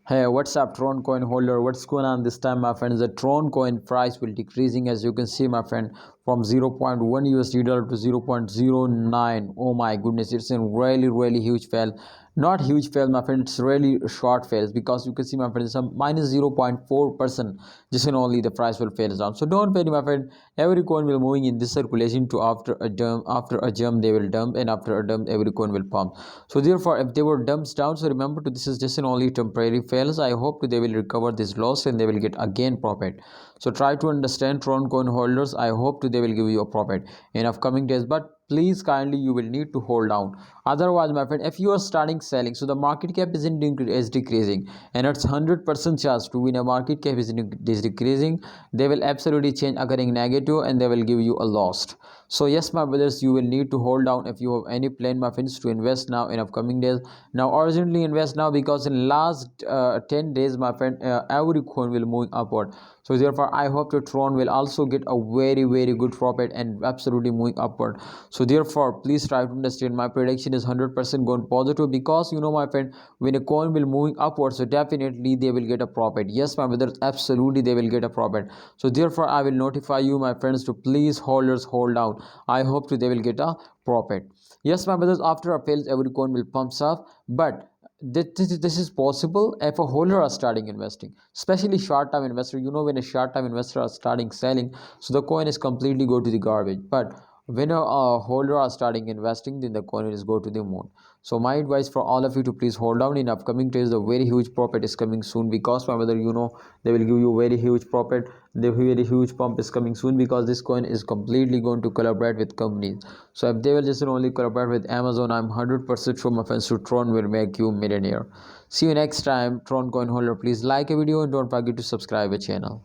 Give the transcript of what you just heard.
Hey, what's up, Tron coin holder? What's going on this time, my friends? The Tron coin price will decreasing, as you can see, my friend, from 0.1 USD dollar to 0.09. Oh my goodness, it's a really huge fail. Not huge fail, my friend. It's really short fails, because you can see, my friend, it's a minus 0.4%. Just and only the price will fail down. So don't panic, my friend. Every coin will moving in this circulation to after a jump they will dump, and after a dump every coin will pump. So therefore, if they were dumps down, so remember to this is just an only temporary fails. I hope they will recover this loss and they will get again profit. So try to understand, Tron coin holders. I hope they will give you a profit in upcoming days, but please kindly you will need to hold down. Otherwise, my friend, if you are starting selling, so the market cap is decreasing, and it's 100% chance to win. A market cap is decreasing, they will absolutely change occurring negative, and they will give you a loss. So yes, my brothers, you will need to hold down if you have any plan, my friends, to invest now in upcoming days. Now urgently invest now, because in last 10 days, my friend, every coin will move upward. So therefore, I hope the Tron will also get a very good profit and absolutely moving upward. So therefore, please try to understand, my prediction is 100% going positive, because you know, my friend, when a coin will moving upward, so definitely they will get a profit. Yes, my brothers, absolutely they will get a profit. So therefore, I will notify you, my friends, to please holders hold out. I hope they will get a profit. Yes, my brothers, after a fails, every coin will pumps up, but this is possible if a holder are starting investing, especially short-term investor. You know, when a short-term investor are starting selling, so the coin is completely go to the garbage. But when a holder are starting investing, then the coin is go to the moon. So my advice for all of you to please hold down in upcoming days. The very huge profit is coming soon, because my brother, you know, they will give you very huge profit. The very huge pump is coming soon, because this coin is completely going to collaborate with companies. So if they will just only collaborate with Amazon, I'm 100% sure, my friends, to Tron will make you millionaire. See you next time, Tron coin holder. Please like a video and don't forget to subscribe a channel.